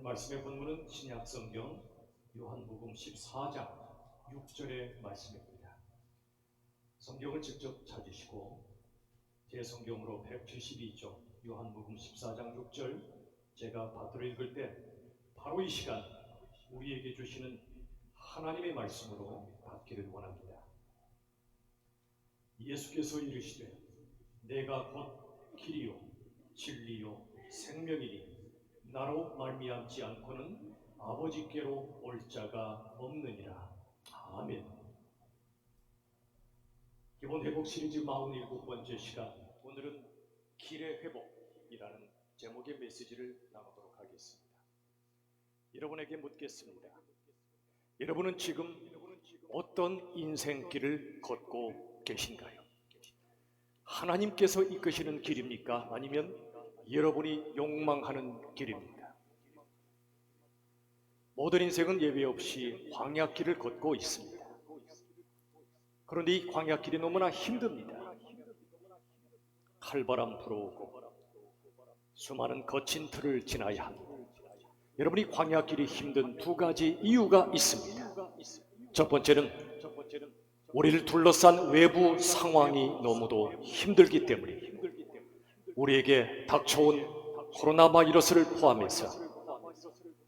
말씀의 본문은 신약성경 요한복음 14장 6절의 말씀입니다. 성경을 직접 찾으시고 제 성경으로 172쪽 요한복음 14장 6절 제가 받들어 읽을 때 바로 이 시간 우리에게 주시는 하나님의 말씀으로 받기를 원합니다. 예수께서 이르시되 내가 곧 길이요 진리요 생명이니 나로 말미암지 않고는 아버지께로 올 자가 없느니라. 아멘. 기본 회복 시리즈 47번째 시간, 오늘은 길의 회복이라는 제목의 메시지를 나누도록 하겠습니다. 여러분에게 묻겠습니다. 여러분은 지금 어떤 인생길을 걷고 계신가요? 하나님께서 이끄시는 길입니까? 아니면 여러분이 욕망하는 길입니까? 모든 인생은 예외 없이 광야길을 걷고 있습니다. 그런데 이 광야길이 너무나 힘듭니다. 칼바람 불어오고 수많은 거친 틀을 지나야 합니다. 여러분이 광야길이 힘든 두 가지 이유가 있습니다. 첫 번째는 우리를 둘러싼 외부 상황이 너무도 힘들기 때문입니다. 우리에게 닥쳐온 코로나 바이러스를 포함해서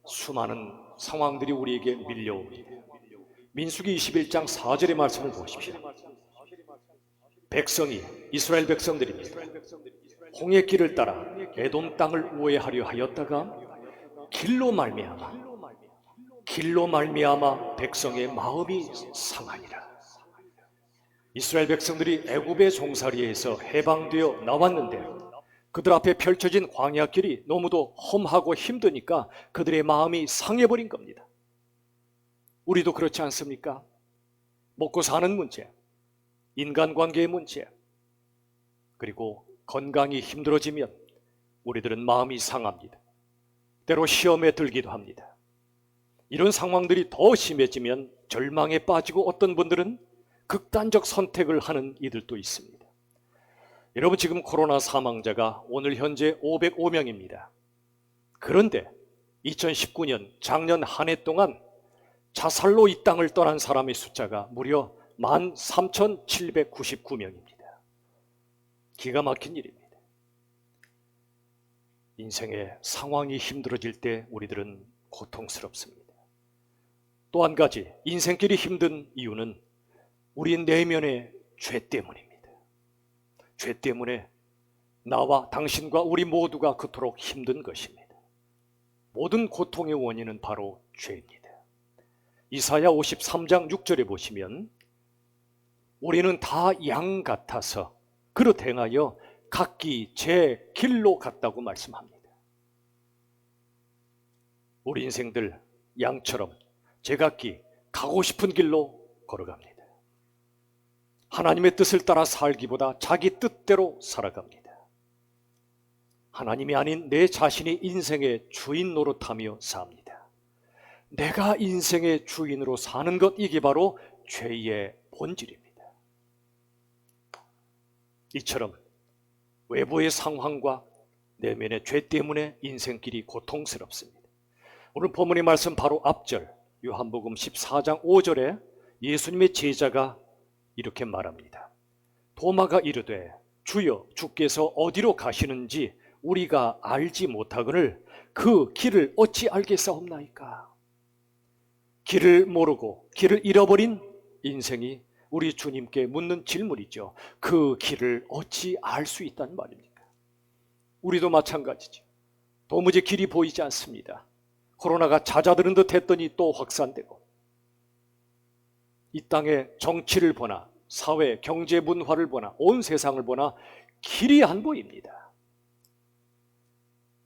수많은 상황들이 우리에게 밀려옵니다. 민수기 21장 4절의 말씀을 보십시오. 백성이, 이스라엘 백성들입니다. 홍해 길을 따라 에돔 땅을 우회하려 하였다가 길로 말미암아 백성의 마음이 상하니라. 이스라엘 백성들이 애굽의 종살이에서 해방되어 나왔는데 그들 앞에 펼쳐진 광야길이 너무도 험하고 힘드니까 그들의 마음이 상해버린 겁니다. 우리도 그렇지 않습니까? 먹고 사는 문제, 인간관계의 문제, 그리고 건강이 힘들어지면 우리들은 마음이 상합니다. 때로 시험에 들기도 합니다. 이런 상황들이 더 심해지면 절망에 빠지고 어떤 분들은 극단적 선택을 하는 이들도 있습니다. 여러분, 지금 코로나 사망자가 오늘 현재 505명입니다. 그런데 2019년 작년 한 해 동안 자살로 이 땅을 떠난 사람의 숫자가 무려 13,799명입니다. 기가 막힌 일입니다. 인생의 상황이 힘들어질 때 우리들은 고통스럽습니다. 또 한 가지, 인생길이 힘든 이유는 우리 내면의 죄 때문입니다. 죄 때문에 나와 당신과 우리 모두가 그토록 힘든 것입니다. 모든 고통의 원인은 바로 죄입니다. 이사야 53장 6절에 보시면 우리는 다 양 같아서 그릇 행하여 각기 제 길로 갔다고 말씀합니다. 우리 인생들 양처럼 제각기 가고 싶은 길로 걸어갑니다. 하나님의 뜻을 따라 살기보다 자기 뜻대로 살아갑니다. 하나님이 아닌 내 자신이 인생의 주인 노릇하며 삽니다. 내가 인생의 주인으로 사는 것, 이게 바로 죄의 본질입니다. 이처럼 외부의 상황과 내면의 죄 때문에 인생길이 고통스럽습니다. 오늘 본문의 말씀 바로 앞절 요한복음 14장 5절에 예수님의 제자가 이렇게 말합니다. 도마가 이르되 주여, 주께서 어디로 가시는지 우리가 알지 못하거늘 그 길을 어찌 알겠사옵나이까. 길을 모르고 길을 잃어버린 인생이 우리 주님께 묻는 질문이죠. 그 길을 어찌 알 수 있단 말입니까? 우리도 마찬가지죠. 도무지 길이 보이지 않습니다. 코로나가 잦아드는 듯 했더니 또 확산되고, 이 땅의 정치를 보나 사회, 경제, 문화를 보나 온 세상을 보나 길이 안 보입니다.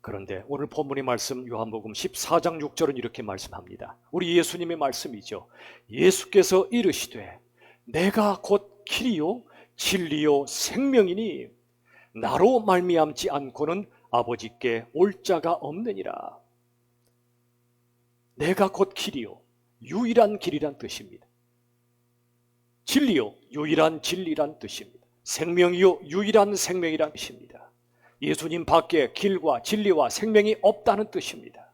그런데 오늘 본문의 말씀 요한복음 14장 6절은 이렇게 말씀합니다. 우리 예수님의 말씀이죠. 예수께서 이르시되 내가 곧 길이요 진리요 생명이니 나로 말미암지 않고는 아버지께 올 자가 없느니라. 내가 곧 길이요, 유일한 길이란 뜻입니다. 진리요, 유일한 진리란 뜻입니다. 생명이요, 유일한 생명이란 뜻입니다. 예수님 밖에 길과 진리와 생명이 없다는 뜻입니다.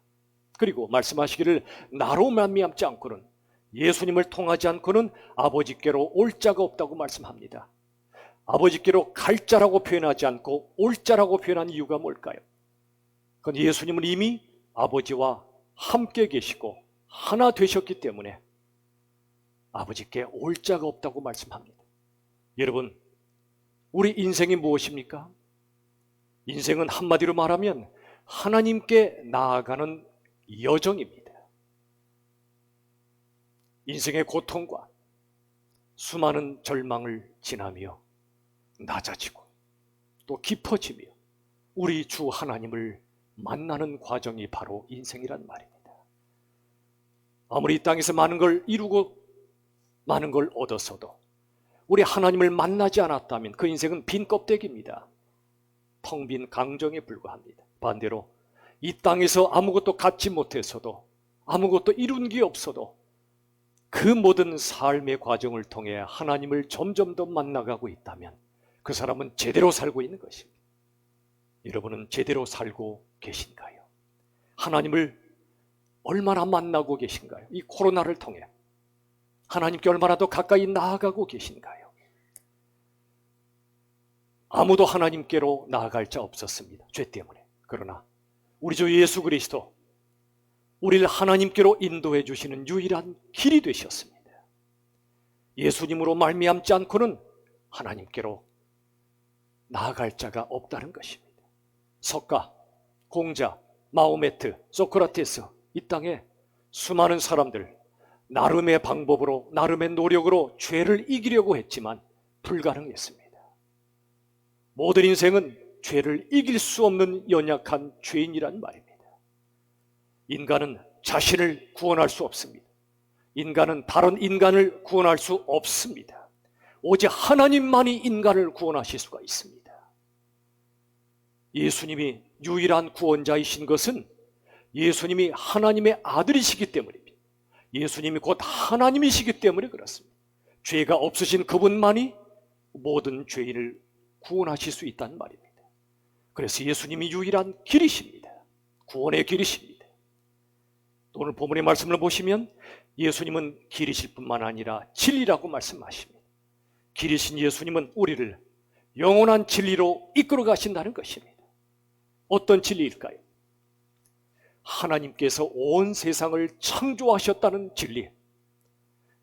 그리고 말씀하시기를 나로 말미암지 않고는, 예수님을 통하지 않고는 아버지께로 올 자가 없다고 말씀합니다. 아버지께로 갈 자라고 표현하지 않고 올 자라고 표현한 이유가 뭘까요? 그건 예수님은 이미 아버지와 함께 계시고 하나 되셨기 때문에 아버지께 올 자가 없다고 말씀합니다. 여러분, 우리 인생이 무엇입니까? 인생은 한마디로 말하면 하나님께 나아가는 여정입니다. 인생의 고통과 수많은 절망을 지나며 낮아지고 또 깊어지며 우리 주 하나님을 만나는 과정이 바로 인생이란 말입니다. 아무리 이 땅에서 많은 걸 이루고 많은 걸 얻었어도 우리 하나님을 만나지 않았다면 그 인생은 빈 껍데기입니다. 텅 빈 강정에 불과합니다. 반대로 이 땅에서 아무것도 갖지 못했어도, 아무것도 이룬 게 없어도 그 모든 삶의 과정을 통해 하나님을 점점 더 만나가고 있다면 그 사람은 제대로 살고 있는 것입니다. 여러분은 제대로 살고 계신가요? 하나님을 얼마나 만나고 계신가요? 이 코로나를 통해 하나님께 얼마나 더 가까이 나아가고 계신가요? 아무도 하나님께로 나아갈 자 없었습니다. 죄 때문에. 그러나 우리 주 예수 그리스도 우리를 하나님께로 인도해 주시는 유일한 길이 되셨습니다. 예수님으로 말미암지 않고는 하나님께로 나아갈 자가 없다는 것입니다. 석가, 공자, 마호메트, 소크라테스, 이 땅에 수많은 사람들 나름의 방법으로, 나름의 노력으로 죄를 이기려고 했지만 불가능했습니다. 모든 인생은 죄를 이길 수 없는 연약한 죄인이란 말입니다. 인간은 자신을 구원할 수 없습니다. 인간은 다른 인간을 구원할 수 없습니다. 오직 하나님만이 인간을 구원하실 수가 있습니다. 예수님이 유일한 구원자이신 것은 예수님이 하나님의 아들이시기 때문입니다. 예수님이 곧 하나님이시기 때문에 그렇습니다. 죄가 없으신 그분만이 모든 죄인을 구원하실 수 있다는 말입니다. 그래서 예수님이 유일한 길이십니다. 구원의 길이십니다. 오늘 본문의 말씀을 보시면 예수님은 길이실 뿐만 아니라 진리라고 말씀하십니다. 길이신 예수님은 우리를 영원한 진리로 이끌어 가신다는 것입니다. 어떤 진리일까요? 하나님께서 온 세상을 창조하셨다는 진리.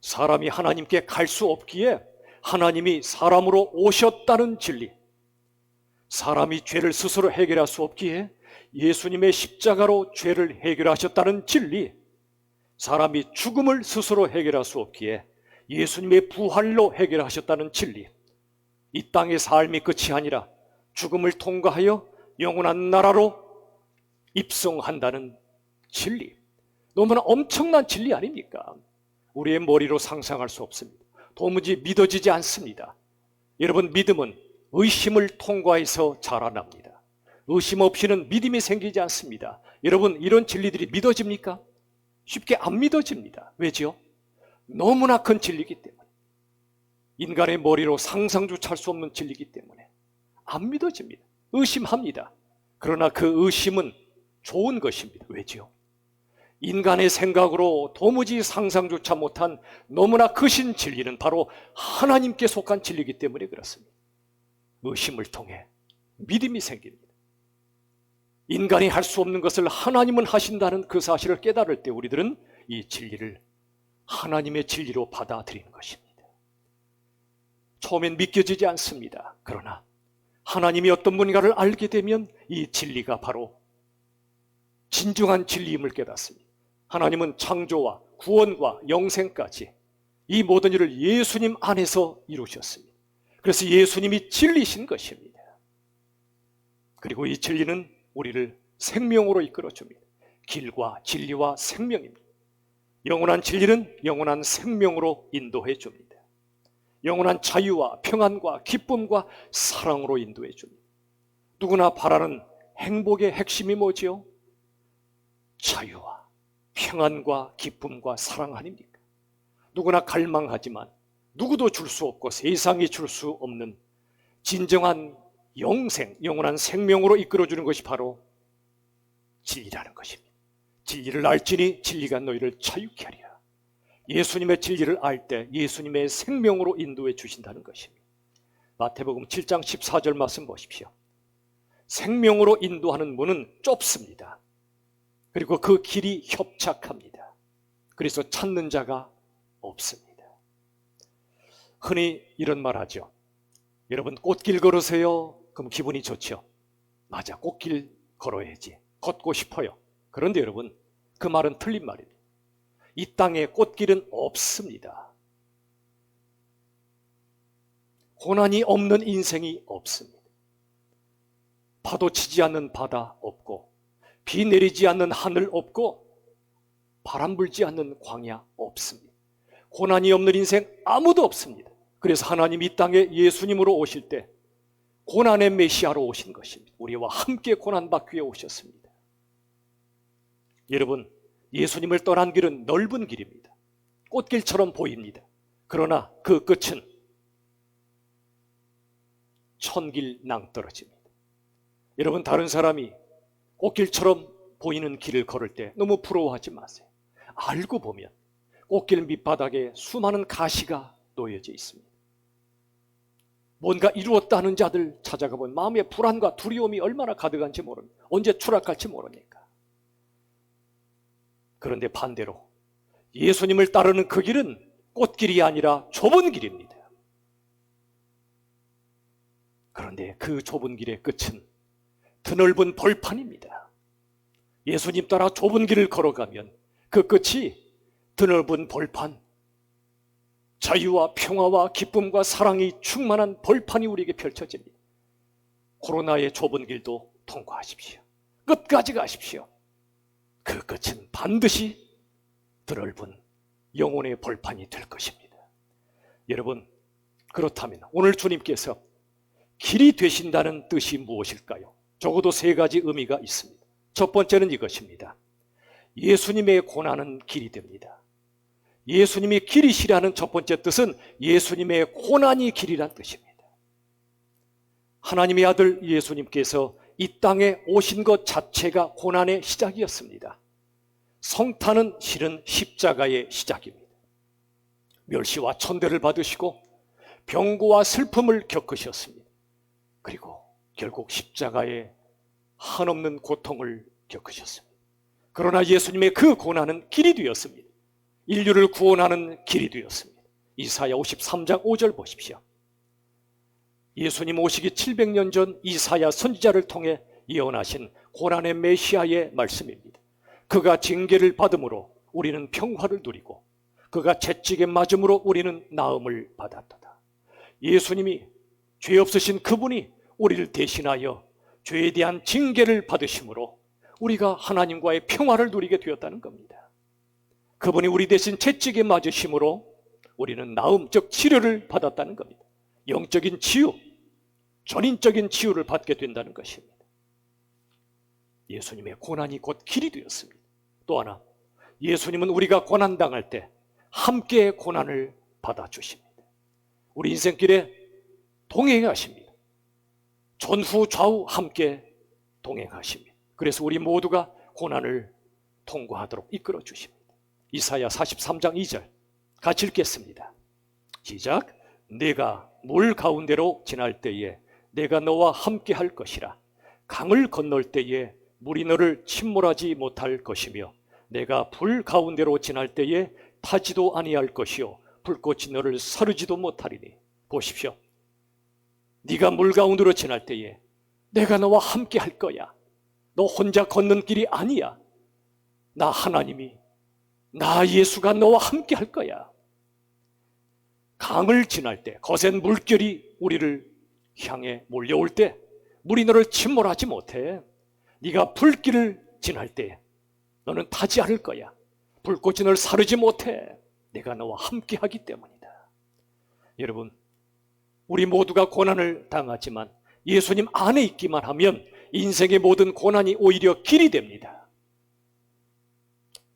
사람이 하나님께 갈 수 없기에 하나님이 사람으로 오셨다는 진리. 사람이 죄를 스스로 해결할 수 없기에 예수님의 십자가로 죄를 해결하셨다는 진리. 사람이 죽음을 스스로 해결할 수 없기에 예수님의 부활로 해결하셨다는 진리. 이 땅의 삶이 끝이 아니라 죽음을 통과하여 영원한 나라로 입성한다는 진리. 너무나 엄청난 진리 아닙니까? 우리의 머리로 상상할 수 없습니다. 도무지 믿어지지 않습니다. 여러분, 믿음은 의심을 통과해서 자라납니다. 의심 없이는 믿음이 생기지 않습니다. 여러분, 이런 진리들이 믿어집니까? 쉽게 안 믿어집니다. 왜죠? 너무나 큰 진리이기 때문에. 인간의 머리로 상상조차 할 수 없는 진리이기 때문에 안 믿어집니다. 의심합니다. 그러나 그 의심은 좋은 것입니다. 왜죠? 인간의 생각으로 도무지 상상조차 못한 너무나 크신 진리는 바로 하나님께 속한 진리이기 때문에 그렇습니다. 의심을 통해 믿음이 생깁니다. 인간이 할 수 없는 것을 하나님은 하신다는 그 사실을 깨달을 때 우리들은 이 진리를 하나님의 진리로 받아들이는 것입니다. 처음엔 믿겨지지 않습니다. 그러나 하나님이 어떤 분인가를 알게 되면 이 진리가 바로 진정한 진리임을 깨닫습니다. 하나님은 창조와 구원과 영생까지 이 모든 일을 예수님 안에서 이루셨습니다. 그래서 예수님이 진리신 것입니다. 그리고 이 진리는 우리를 생명으로 이끌어줍니다. 길과 진리와 생명입니다. 영원한 진리는 영원한 생명으로 인도해 줍니다. 영원한 자유와 평안과 기쁨과 사랑으로 인도해 줍니다. 누구나 바라는 행복의 핵심이 뭐지요? 자유와 평안과 기쁨과 사랑 아닙니까? 누구나 갈망하지만 누구도 줄 수 없고 세상이 줄 수 없는 진정한 영생, 영원한 생명으로 이끌어주는 것이 바로 진리라는 것입니다. 진리를 알지니 진리가 너희를 자유케 하리라. 예수님의 진리를 알 때 예수님의 생명으로 인도해 주신다는 것입니다. 마태복음 7장 14절 말씀 보십시오. 생명으로 인도하는 문은 좁습니다. 그리고 그 길이 협착합니다. 그래서 찾는 자가 없습니다. 흔히 이런 말 하죠. 여러분 꽃길 걸으세요. 그럼 기분이 좋죠. 맞아, 꽃길 걸어야지. 걷고 싶어요. 그런데 여러분, 그 말은 틀린 말입니다. 이 땅에 꽃길은 없습니다. 고난이 없는 인생이 없습니다. 파도 치지 않는 바다 없고, 비 내리지 않는 하늘 없고, 바람 불지 않는 광야 없습니다. 고난이 없는 인생 아무도 없습니다. 그래서 하나님이 이 땅에 예수님으로 오실 때 고난의 메시아로 오신 것입니다. 우리와 함께 고난받기 위해 오셨습니다. 여러분, 예수님을 떠난 길은 넓은 길입니다. 꽃길처럼 보입니다. 그러나 그 끝은 천길 낭떠러집니다. 여러분, 다른 사람이 꽃길처럼 보이는 길을 걸을 때 너무 부러워하지 마세요. 알고 보면 꽃길 밑바닥에 수많은 가시가 놓여져 있습니다. 뭔가 이루었다 하는 자들 찾아가 보면 마음의 불안과 두려움이 얼마나 가득한지 모릅니다. 언제 추락할지 모르니까. 그런데 반대로 예수님을 따르는 그 길은 꽃길이 아니라 좁은 길입니다. 그런데 그 좁은 길의 끝은 드넓은 벌판입니다. 예수님 따라 좁은 길을 걸어가면 그 끝이 드넓은 벌판, 자유와 평화와 기쁨과 사랑이 충만한 벌판이 우리에게 펼쳐집니다. 코로나의 좁은 길도 통과하십시오. 끝까지 가십시오. 그 끝은 반드시 드넓은 영혼의 벌판이 될 것입니다. 여러분, 그렇다면 오늘 주님께서 길이 되신다는 뜻이 무엇일까요? 적어도 세 가지 의미가 있습니다. 첫 번째는 이것입니다. 예수님의 고난은 길이 됩니다. 예수님이 길이시라는 첫 번째 뜻은 예수님의 고난이 길이란 뜻입니다. 하나님의 아들 예수님께서 이 땅에 오신 것 자체가 고난의 시작이었습니다. 성탄은 실은 십자가의 시작입니다. 멸시와 천대를 받으시고 병고와 슬픔을 겪으셨습니다. 그리고 결국 십자가의 한없는 고통을 겪으셨습니다. 그러나 예수님의 그 고난은 길이 되었습니다. 인류를 구원하는 길이 되었습니다. 이사야 53장 5절 보십시오. 예수님 오시기 700년 전 이사야 선지자를 통해 예언하신 고난의 메시아의 말씀입니다. 그가 징계를 받음으로 우리는 평화를 누리고 그가 채찍에 맞음으로 우리는 나음을 받았도다. 예수님이 죄 없으신 그분이 우리를 대신하여 죄에 대한 징계를 받으심으로 우리가 하나님과의 평화를 누리게 되었다는 겁니다. 그분이 우리 대신 채찍에 맞으심으로 우리는 나음, 즉 치료를 받았다는 겁니다. 영적인 치유, 전인적인 치유를 받게 된다는 것입니다. 예수님의 고난이 곧 길이 되었습니다. 또 하나, 예수님은 우리가 고난당할 때 함께 고난을 받아주십니다. 우리 인생길에 동행하십니다. 전후 좌우 함께 동행하십니다. 그래서 우리 모두가 고난을 통과하도록 이끌어 주십니다. 이사야 43장 2절 같이 읽겠습니다. 시작. 내가 물 가운데로 지날 때에 내가 너와 함께 할 것이라. 강을 건널 때에 물이 너를 침몰하지 못할 것이며 내가 불 가운데로 지날 때에 타지도 아니할 것이요 불꽃이 너를 사르지도 못하리니. 보십시오. 네가 물 가운데로 지날 때에 내가 너와 함께 할 거야. 너 혼자 걷는 길이 아니야. 나 하나님이, 나 예수가 너와 함께 할 거야. 강을 지날 때, 거센 물결이 우리를 향해 몰려올 때 물이 너를 침몰하지 못해. 네가 불길을 지날 때 너는 타지 않을 거야. 불꽃이 너를 사르지 못해. 내가 너와 함께 하기 때문이다. 여러분, 우리 모두가 고난을 당하지만 예수님 안에 있기만 하면 인생의 모든 고난이 오히려 길이 됩니다.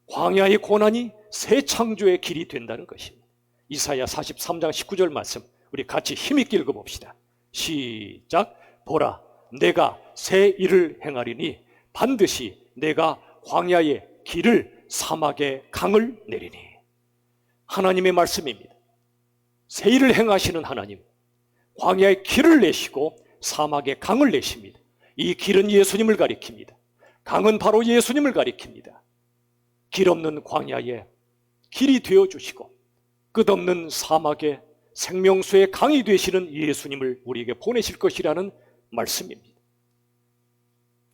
광야의 고난이 새 창조의 길이 된다는 것입니다. 이사야 43장 19절 말씀 우리 같이 힘있게 읽어봅시다. 시작. 보라, 내가 새 일을 행하리니 반드시 내가 광야에 길을 사막에 강을 내리니. 하나님의 말씀입니다. 새 일을 행하시는 하나님, 광야에 길을 내시고 사막에 강을 내십니다. 이 길은 예수님을 가리킵니다. 강은 바로 예수님을 가리킵니다. 길 없는 광야에 길이 되어주시고 끝없는 사막에 생명수의 강이 되시는 예수님을 우리에게 보내실 것이라는 말씀입니다.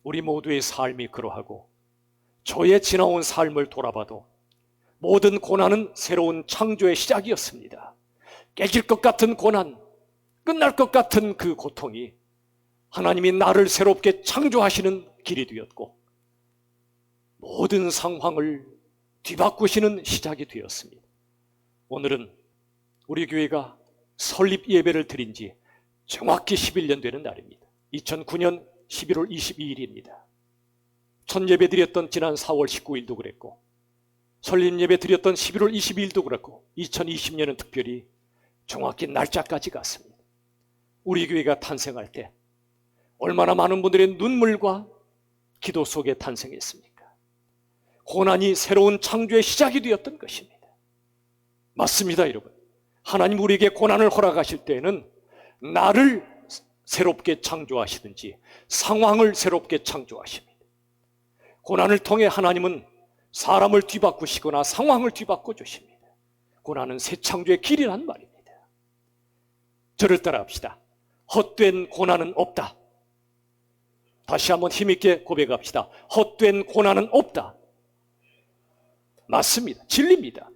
우리 모두의 삶이 그러하고 저의 지나온 삶을 돌아봐도 모든 고난은 새로운 창조의 시작이었습니다. 깨질 것 같은 고난, 끝날 것 같은 그 고통이 하나님이 나를 새롭게 창조하시는 길이 되었고 모든 상황을 뒤바꾸시는 시작이 되었습니다. 오늘은 우리 교회가 설립 예배를 드린 지 정확히 11년 되는 날입니다. 2009년 11월 22일입니다. 첫 예배 드렸던 지난 4월 19일도 그랬고 설립 예배 드렸던 11월 22일도 그렇고 2020년은 특별히 정확히 날짜까지 갔습니다. 우리 교회가 탄생할 때 얼마나 많은 분들의 눈물과 기도 속에 탄생했습니까? 고난이 새로운 창조의 시작이 되었던 것입니다. 맞습니다, 여러분. 하나님 우리에게 고난을 허락하실 때에는 나를 새롭게 창조하시든지 상황을 새롭게 창조하십니다. 고난을 통해 하나님은 사람을 뒤바꾸시거나 상황을 뒤바꿔 주십니다. 고난은 새 창조의 길이란 말입니다. 저를 따라합시다. 헛된 고난은 없다. 다시 한번 힘있게 고백합시다. 헛된 고난은 없다. 맞습니다. 진리입니다.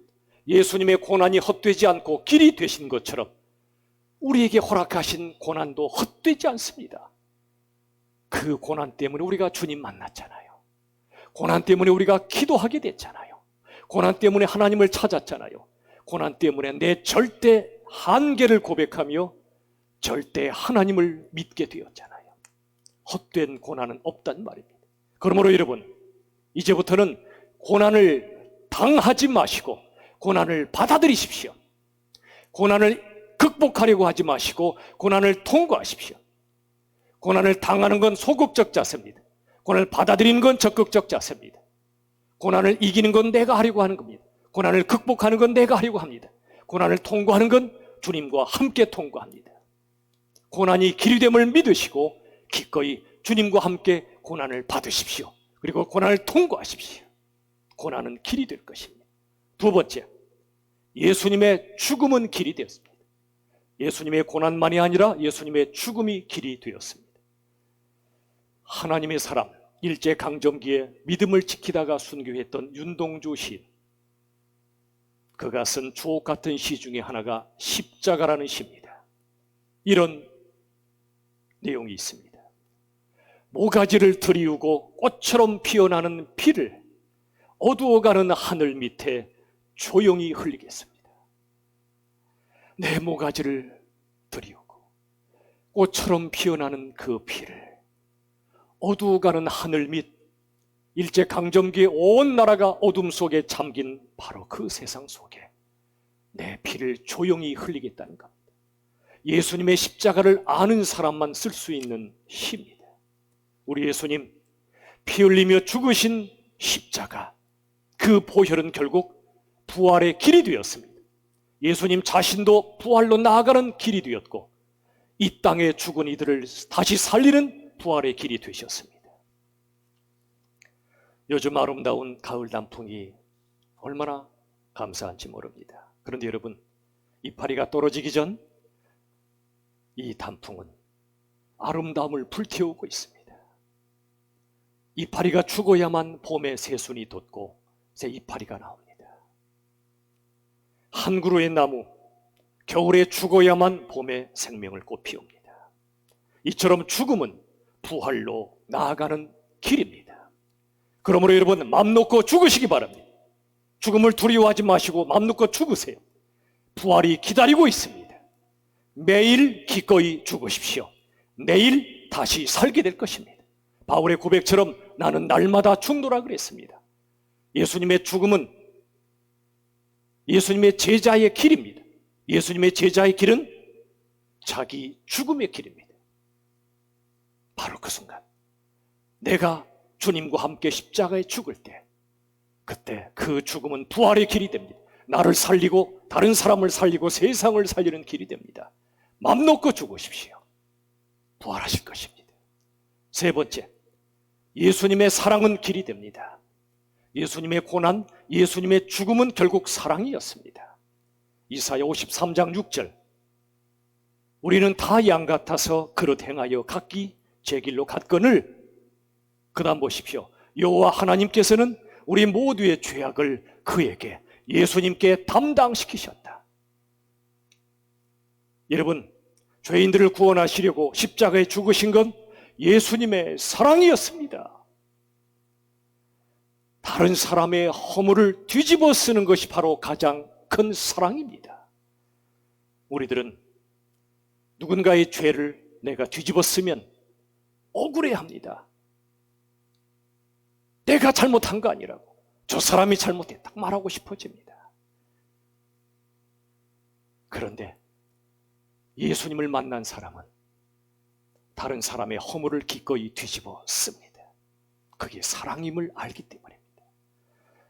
예수님의 고난이 헛되지 않고 길이 되신 것처럼 우리에게 허락하신 고난도 헛되지 않습니다. 그 고난 때문에 우리가 주님 만났잖아요. 고난 때문에 우리가 기도하게 됐잖아요. 고난 때문에 하나님을 찾았잖아요. 고난 때문에 내 절대 한계를 고백하며 절대 하나님을 믿게 되었잖아요. 헛된 고난은 없단 말입니다. 그러므로 여러분, 이제부터는 고난을 당하지 마시고 고난을 받아들이십시오. 고난을 극복하려고 하지 마시고 고난을 통과하십시오. 고난을 당하는 건 소극적 자세입니다. 고난을 받아들이는 건 적극적 자세입니다. 고난을 이기는 건 내가 하려고 하는 겁니다. 고난을 극복하는 건 내가 하려고 합니다. 고난을 통과하는 건 주님과 함께 통과합니다. 고난이 길이 됨을 믿으시고 기꺼이 주님과 함께 고난을 받으십시오. 그리고 고난을 통과하십시오. 고난은 길이 될 것입니다. 두 번째, 예수님의 죽음은 길이 되었습니다. 예수님의 고난만이 아니라 예수님의 죽음이 길이 되었습니다. 하나님의 사람, 일제강점기에 믿음을 지키다가 순교했던 윤동주 시인, 그가 쓴 주옥 같은 시 중에 하나가 십자가라는 시입니다. 이런 내용이 있습니다. 모가지를 들이우고 꽃처럼 피어나는 피를 어두워가는 하늘 밑에 조용히 흘리겠습니다. 내 모가지를 들이우고 꽃처럼 피어나는 그 피를 어두워가는 하늘 밑, 일제강점기에 온 나라가 어둠 속에 잠긴 바로 그 세상 속에 내 피를 조용히 흘리겠다는 겁니다. 예수님의 십자가를 아는 사람만 쓸 수 있는 시입니다. 우리 예수님 피 흘리며 죽으신 십자가, 그 보혈은 결국 부활의 길이 되었습니다. 예수님 자신도 부활로 나아가는 길이 되었고 이 땅에 죽은 이들을 다시 살리는 부활의 길이 되셨습니다. 요즘 아름다운 가을 단풍이 얼마나 감사한지 모릅니다. 그런데 여러분, 이파리가 떨어지기 전 이 단풍은 아름다움을 불태우고 있습니다. 이파리가 죽어야만 봄에 새순이 돋고 새 이파리가 나옵니다. 한 그루의 나무, 겨울에 죽어야만 봄에 생명을 꽃피웁니다. 이처럼 죽음은 부활로 나아가는 길입니다. 그러므로 여러분, 맘 놓고 죽으시기 바랍니다. 죽음을 두려워하지 마시고 맘 놓고 죽으세요. 부활이 기다리고 있습니다. 매일 기꺼이 죽으십시오. 내일 다시 살게 될 것입니다. 바울의 고백처럼 나는 날마다 죽노라 그랬습니다. 예수님의 죽음은 예수님의 제자의 길입니다. 예수님의 제자의 길은 자기 죽음의 길입니다. 바로 그 순간 내가 주님과 함께 십자가에 죽을 때 그때 그 죽음은 부활의 길이 됩니다. 나를 살리고 다른 사람을 살리고 세상을 살리는 길이 됩니다. 맘 놓고 죽으십시오. 부활하실 것입니다. 세 번째, 예수님의 사랑은 길이 됩니다. 예수님의 고난, 예수님의 죽음은 결국 사랑이었습니다. 이사야 53장 6절, 우리는 다 양 같아서 그릇 행하여 각기 제 길로 갔거늘. 그 다음 보십시오. 여호와 하나님께서는 우리 모두의 죄악을 그에게, 예수님께 담당시키셨다. 여러분, 죄인들을 구원하시려고 십자가에 죽으신 건 예수님의 사랑이었습니다. 다른 사람의 허물을 뒤집어 쓰는 것이 바로 가장 큰 사랑입니다. 우리들은 누군가의 죄를 내가 뒤집어 쓰면 억울해합니다. 내가 잘못한 거 아니라고, 저 사람이 잘못했다 말하고 싶어집니다. 그런데 예수님을 만난 사람은 다른 사람의 허물을 기꺼이 뒤집어 씁니다. 그게 사랑임을 알기 때문입니다.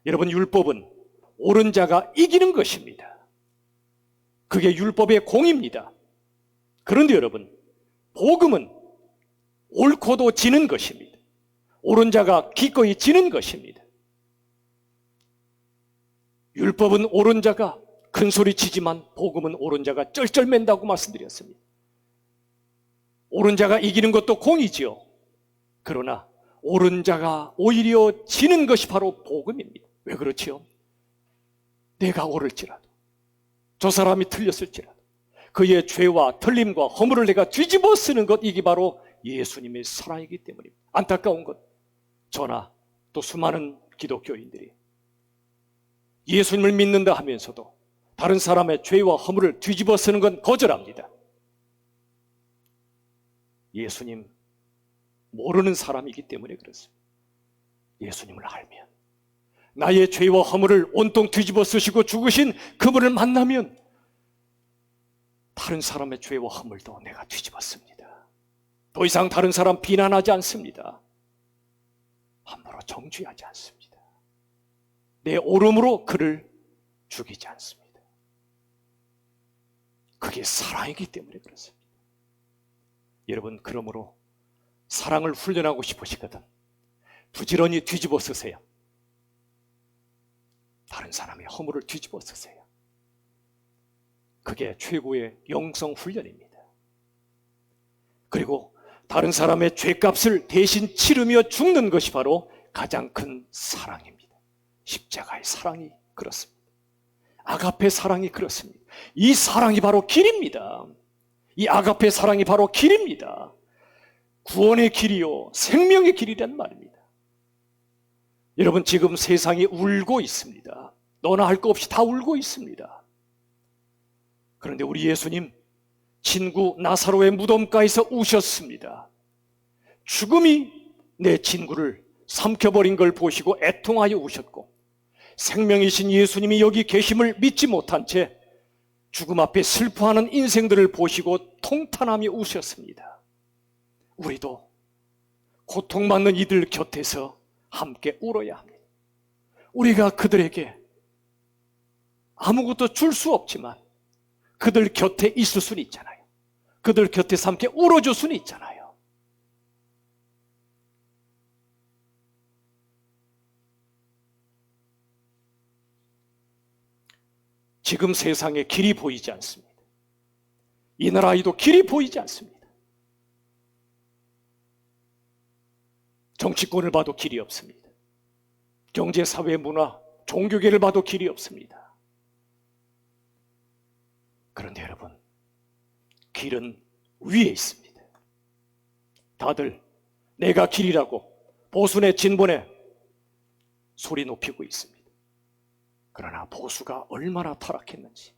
여러분, 율법은 옳은 자가 이기는 것입니다. 그게 율법의 공입니다. 그런데 여러분, 복음은 옳고도 지는 것입니다. 옳은 자가 기꺼이 지는 것입니다. 율법은 옳은 자가 큰 소리 치지만 복음은 옳은 자가 쩔쩔맨다고 말씀드렸습니다. 옳은 자가 이기는 것도 공이지요. 그러나 옳은 자가 오히려 지는 것이 바로 복음입니다. 왜 그렇지요? 내가 옳을지라도, 저 사람이 틀렸을지라도 그의 죄와 틀림과 허물을 내가 뒤집어 쓰는 것, 이게 바로 예수님의 사랑이기 때문입니다. 안타까운 것, 저나 또 수많은 기독교인들이 예수님을 믿는다 하면서도 다른 사람의 죄와 허물을 뒤집어 쓰는 건 거절합니다. 예수님 모르는 사람이기 때문에 그렇습니다. 예수님을 알면, 나의 죄와 허물을 온통 뒤집어 쓰시고 죽으신 그분을 만나면 다른 사람의 죄와 허물도 내가 뒤집었습니다. 더 이상 다른 사람 비난하지 않습니다. 함부로 정죄하지 않습니다. 내 옳음으로 그를 죽이지 않습니다. 그게 사랑이기 때문에 그렇습니다. 여러분, 그러므로 사랑을 훈련하고 싶으시거든 부지런히 뒤집어 쓰세요. 다른 사람의 허물을 뒤집어 쓰세요. 그게 최고의 영성 훈련입니다. 그리고 다른 사람의 죄값을 대신 치르며 죽는 것이 바로 가장 큰 사랑입니다. 십자가의 사랑이 그렇습니다. 아가페 사랑이 그렇습니다. 이 사랑이 바로 길입니다. 이 아가페 사랑이 바로 길입니다. 구원의 길이요, 생명의 길이란 말입니다. 여러분, 지금 세상이 울고 있습니다. 너나 할 거 없이 다 울고 있습니다. 그런데 우리 예수님, 친구 나사로의 무덤가에서 우셨습니다. 죽음이 내 친구를 삼켜버린 걸 보시고 애통하여 우셨고, 생명이신 예수님이 여기 계심을 믿지 못한 채 죽음 앞에 슬퍼하는 인생들을 보시고 통탄하며 우셨습니다. 우리도 고통받는 이들 곁에서 함께 울어야 합니다. 우리가 그들에게 아무것도 줄 수 없지만 그들 곁에 있을 수는 있잖아요. 그들 곁에서 함께 울어줄 수는 있잖아요. 지금 세상에 길이 보이지 않습니다. 이 나라에도 길이 보이지 않습니다. 정치권을 봐도 길이 없습니다. 경제, 사회, 문화, 종교계를 봐도 길이 없습니다. 그런데 여러분, 길은 위에 있습니다. 다들 내가 길이라고 보수네 진보네 소리 높이고 있습니다. 그러나 보수가 얼마나 타락했는지,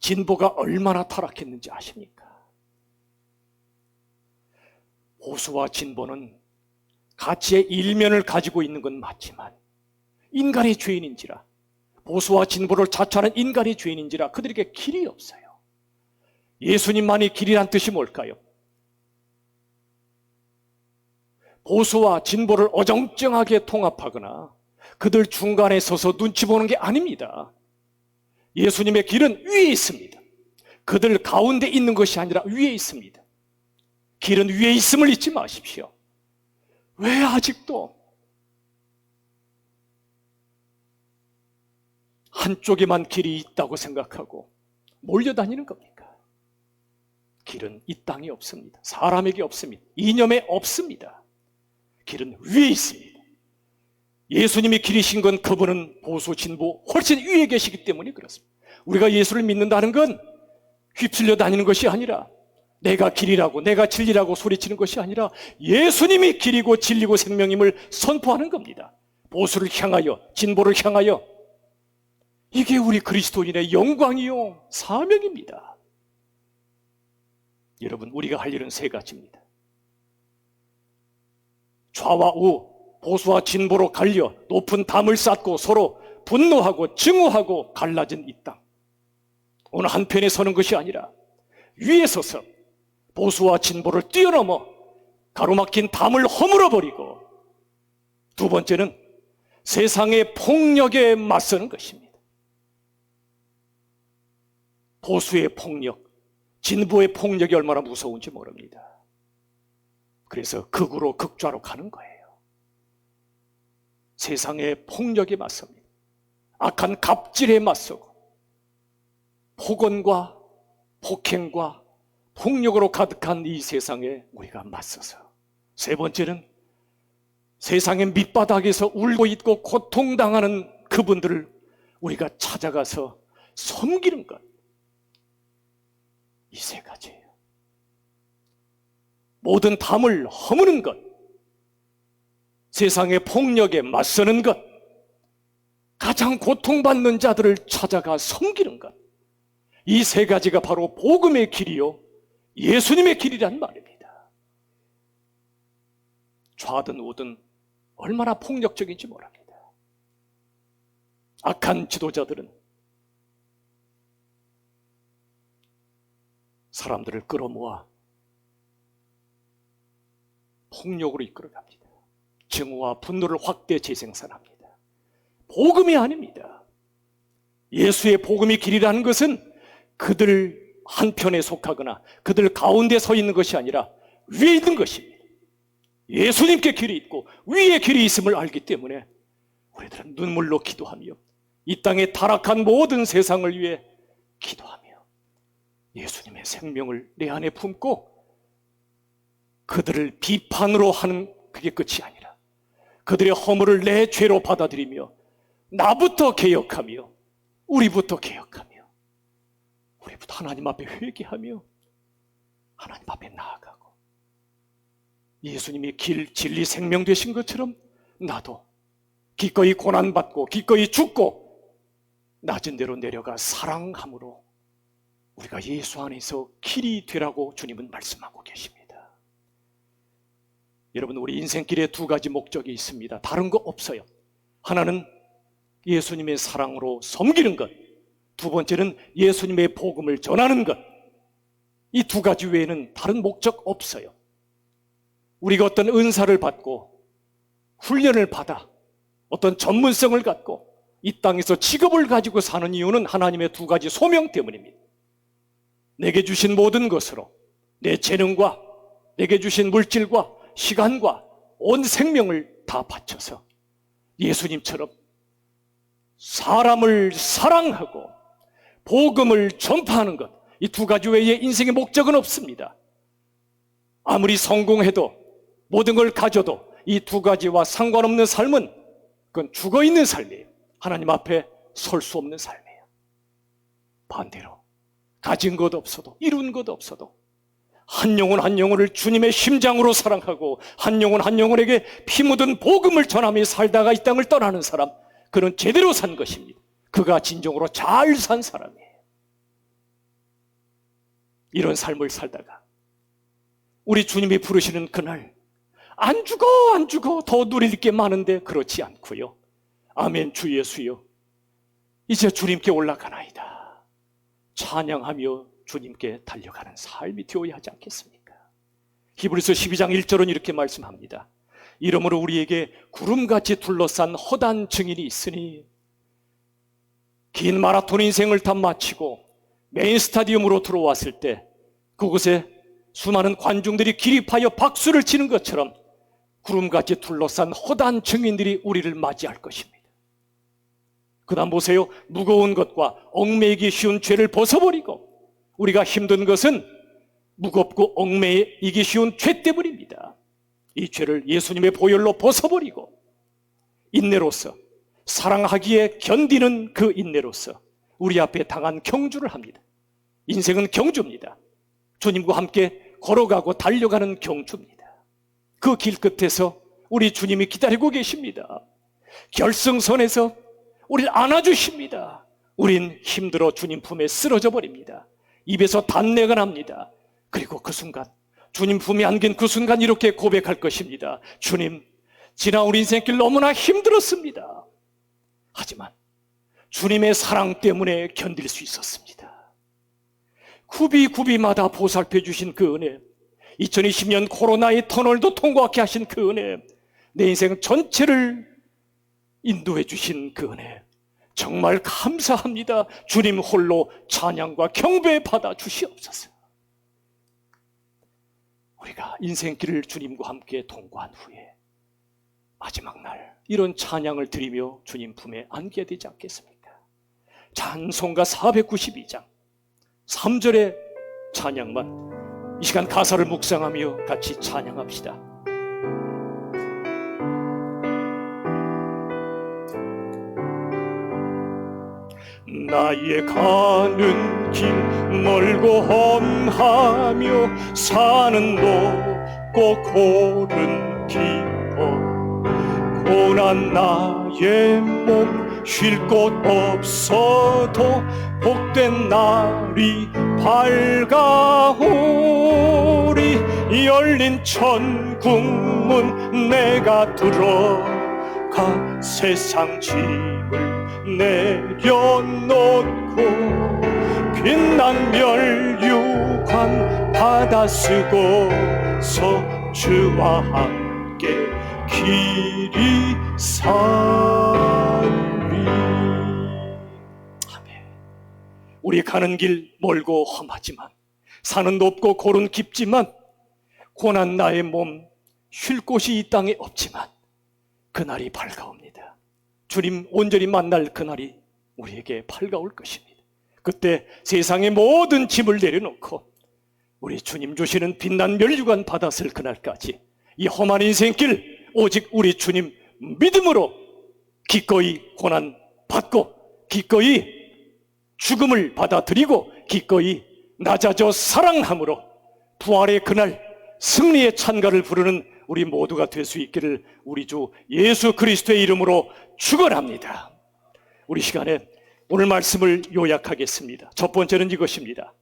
진보가 얼마나 타락했는지 아십니까? 보수와 진보는 가치의 일면을 가지고 있는 건 맞지만 인간의 죄인인지라, 보수와 진보를 자처하는 인간의 죄인인지라 그들에게 길이 없어요. 예수님만이 길이란 뜻이 뭘까요? 보수와 진보를 어정쩡하게 통합하거나 그들 중간에 서서 눈치 보는 게 아닙니다. 예수님의 길은 위에 있습니다. 그들 가운데 있는 것이 아니라 위에 있습니다. 길은 위에 있음을 잊지 마십시오. 왜 아직도 한쪽에만 길이 있다고 생각하고 몰려다니는 겁니까? 길은 이 땅에 없습니다. 사람에게 없습니다. 이념에 없습니다. 길은 위에 있습니다. 예수님이 길이신 건 그분은 보수, 진보 훨씬 위에 계시기 때문에 그렇습니다. 우리가 예수를 믿는다는 건 휩쓸려 다니는 것이 아니라 내가 길이라고 내가 진리라고 소리치는 것이 아니라 예수님이 길이고 진리고 생명임을 선포하는 겁니다. 보수를 향하여 진보를 향하여 이게 우리 그리스도인의 영광이요 사명입니다. 여러분, 우리가 할 일은 세 가지입니다. 좌와 우, 보수와 진보로 갈려 높은 담을 쌓고 서로 분노하고 증오하고 갈라진 이 땅. 어느 한편에 서는 것이 아니라 위에 서서 보수와 진보를 뛰어넘어 가로막힌 담을 허물어버리고, 두 번째는 세상의 폭력에 맞서는 것입니다. 보수의 폭력, 진보의 폭력이 얼마나 무서운지 모릅니다. 그래서 극으로 극좌로 가는 거예요. 세상의 폭력에 맞섭니다. 악한 갑질에 맞서고 폭언과 폭행과 폭력으로 가득한 이 세상에 우리가 맞서서, 세 번째는 세상의 밑바닥에서 울고 있고 고통당하는 그분들을 우리가 찾아가서 섬기는 것. 이 세 가지예요. 모든 담을 허무는 것, 세상의 폭력에 맞서는 것, 가장 고통받는 자들을 찾아가 섬기는 것. 이 세 가지가 바로 복음의 길이요 예수님의 길이란 말입니다. 좌든 우든 얼마나 폭력적인지 모릅니다. 악한 지도자들은 사람들을 끌어모아 폭력으로 이끌어갑니다. 증오와 분노를 확대 재생산합니다. 복음이 아닙니다. 예수의 복음의 길이라는 것은 그들 한편에 속하거나 그들 가운데 서 있는 것이 아니라 위에 있는 것입니다. 예수님께 길이 있고 위에 길이 있음을 알기 때문에 우리들은 눈물로 기도하며 이 땅에 타락한 모든 세상을 위해 기도하며 예수님의 생명을 내 안에 품고 그들을 비판으로 하는 그게 끝이 아니라 그들의 허물을 내 죄로 받아들이며 나부터 개혁하며 우리부터 개혁하며 우리부터 하나님 앞에 회개하며 하나님 앞에 나아가고 예수님이 길, 진리, 생명 되신 것처럼 나도 기꺼이 고난받고 기꺼이 죽고 낮은 데로 내려가 사랑함으로 우리가 예수 안에서 길이 되라고 주님은 말씀하고 계십니다. 여러분, 우리 인생길에 두 가지 목적이 있습니다. 다른 거 없어요. 하나는 예수님의 사랑으로 섬기는 것, 두 번째는 예수님의 복음을 전하는 것. 이 두 가지 외에는 다른 목적 없어요. 우리가 어떤 은사를 받고 훈련을 받아 어떤 전문성을 갖고 이 땅에서 직업을 가지고 사는 이유는 하나님의 두 가지 소명 때문입니다. 내게 주신 모든 것으로 내 재능과 내게 주신 물질과 시간과 온 생명을 다 바쳐서 예수님처럼 사람을 사랑하고 복음을 전파하는 것, 이 두 가지 외에 인생의 목적은 없습니다. 아무리 성공해도 모든 걸 가져도 이 두 가지와 상관없는 삶은 그건 죽어있는 삶이에요. 하나님 앞에 설 수 없는 삶이에요. 반대로 가진 것 없어도 이룬 것 없어도 한 영혼 한 영혼을 주님의 심장으로 사랑하고 한 영혼 한 영혼에게 피 묻은 복음을 전하며 살다가 이 땅을 떠나는 사람, 그는 제대로 산 것입니다. 그가 진정으로 잘 산 사람이에요. 이런 삶을 살다가 우리 주님이 부르시는 그날 안 죽어 더 누릴 게 많은데 그렇지 않고요. 아멘. 주 예수여, 이제 주님께 올라가나이다. 찬양하며 주님께 달려가는 삶이 되어야 하지 않겠습니까? 히브리서 12장 1절은 이렇게 말씀합니다. 이러므로 우리에게 구름같이 둘러싼 허다한 증인이 있으니 긴 마라톤 인생을 다 마치고 메인 스타디움으로 들어왔을 때 그곳에 수많은 관중들이 기립하여 박수를 치는 것처럼 구름같이 둘러싼 허다한 증인들이 우리를 맞이할 것입니다. 그 다음 보세요. 무거운 것과 얽매이기 쉬운 죄를 벗어버리고, 우리가 힘든 것은 무겁고 얽매이기 쉬운 죄 때문입니다. 이 죄를 예수님의 보혈로 벗어버리고 인내로서, 사랑하기에 견디는 그 인내로서 우리 앞에 당한 경주를 합니다. 인생은 경주입니다. 주님과 함께 걸어가고 달려가는 경주입니다. 그 길 끝에서 우리 주님이 기다리고 계십니다. 결승선에서 우리를 안아주십니다. 우린 힘들어 주님 품에 쓰러져 버립니다. 입에서 단내가 납니다. 그리고 그 순간, 주님 품에 안긴 그 순간 이렇게 고백할 것입니다. 주님, 지난 우리 인생길 너무나 힘들었습니다. 하지만 주님의 사랑 때문에 견딜 수 있었습니다. 구비구비마다 보살펴 주신 그 은혜, 2020년 코로나의 터널도 통과하게 하신 그 은혜, 내 인생 전체를 인도해 주신 그 은혜, 정말 감사합니다. 주님 홀로 찬양과 경배 받아 주시옵소서. 우리가 인생길을 주님과 함께 통과한 후에 마지막 날 이런 찬양을 드리며 주님 품에 안게 되지 않겠습니까? 찬송가 492장 3절의 찬양만 이 시간 가사를 묵상하며 같이 찬양합시다. 나의 가는 길 멀고 험하며 산은 높고 골은 깊어 고난 나의 몸 쉴 곳 없어도 복된 날이 밝아오리 열린 천국문 내가 들어가 세상 짐을 내려놓고 빛난 멸류관 받아 쓰고서 주와 함께 길이 살리. 아멘. 우리 가는 길 멀고 험하지만, 산은 높고 골은 깊지만, 고난 나의 몸 쉴 곳이 이 땅에 없지만 그날이 밝아옵니다. 주님 온전히 만날 그날이 우리에게 밝아올 것입니다. 그때 세상의 모든 짐을 내려놓고 우리 주님 주시는 빛난 멸류관 받았을 그날까지 이 험한 인생길 오직 우리 주님 믿음으로 기꺼이 고난 받고 기꺼이 죽음을 받아들이고 기꺼이 낮아져 사랑함으로 부활의 그날 승리의 찬가를 부르는 우리 모두가 될 수 있기를 우리 주 예수 그리스도의 이름으로 축원합니다. 우리 시간에 오늘 말씀을 요약하겠습니다. 첫 번째는 이것입니다.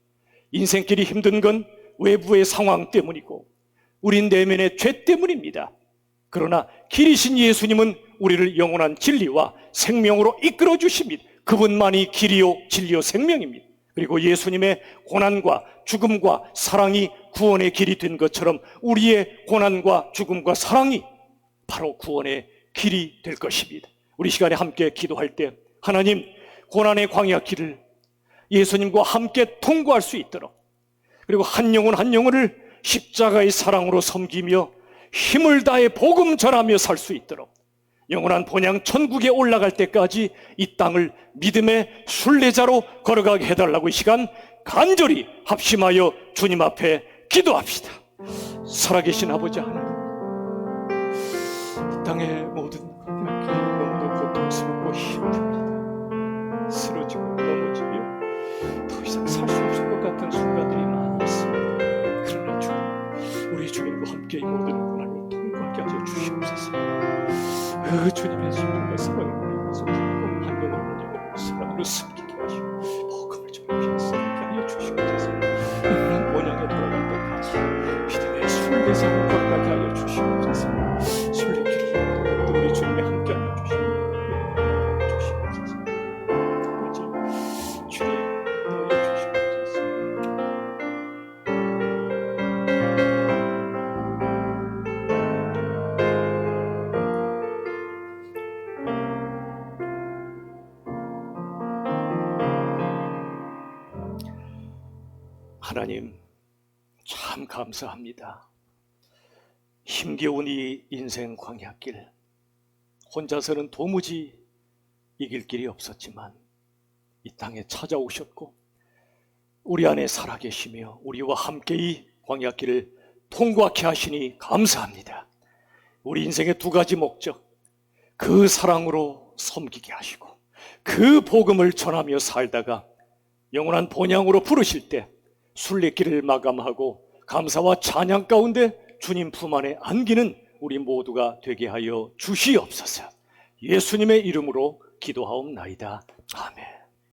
인생길이 힘든 건 외부의 상황 때문이고 우리 내면의 죄 때문입니다. 그러나 길이신 예수님은 우리를 영원한 진리와 생명으로 이끌어 주십니다. 그분만이 길이요 진리요 생명입니다. 그리고 예수님의 고난과 죽음과 사랑이 구원의 길이 된 것처럼 우리의 고난과 죽음과 사랑이 바로 구원의 길이 될 것입니다. 우리 시간에 함께 기도할 때 하나님, 고난의 광야 길을 예수님과 함께 통과할 수 있도록, 그리고 한 영혼 한 영혼을 십자가의 사랑으로 섬기며 힘을 다해 복음 전하며 살 수 있도록 영원한 본향 천국에 올라갈 때까지 이 땅을 믿음의 순례자로 걸어가게 해달라고 이 시간 간절히 합심하여 주님 앞에 기도합시다. 살아계신 아버지 하나님, 이 땅의 모든 광야 길이 너무도 고통스럽고 힘듭니다. 쓰러지고 넘어지며 더 이상 살 수 없을 것 같은 순간들이 많이 있습니다. 그러나 주님, 우리 주님과 함께 이 모든 고난을 통과하게 하여 주시옵소서. 그 주님의 심령과 사랑을 보내면서 한 영혼 한 영혼을 사랑으로 섬기게 하시고 복음을 전하게 하여 주시옵소서. 영원한 본향에 돌아갈 때까지 믿음의 순례자로 걸어가게 하여 주시옵소서. 순례길을 모두 우리 주님의 함께 하여 주시옵소서. 아버지, 주님 하여 주시옵소서. 하나님, 참 감사합니다. 힘겨운 이 인생 광야길, 혼자서는 도무지 이길 길이 없었지만 이 땅에 찾아오셨고 우리 안에 살아계시며 우리와 함께 이 광야길을 통과케 하시니 감사합니다. 우리 인생의 두 가지 목적, 그 사랑으로 섬기게 하시고 그 복음을 전하며 살다가 영원한 본향으로 부르실 때 순례길을 마감하고 감사와 찬양 가운데 주님 품 안에 안기는 우리 모두가 되게 하여 주시옵소서. 예수님의 이름으로 기도하옵나이다. 아멘.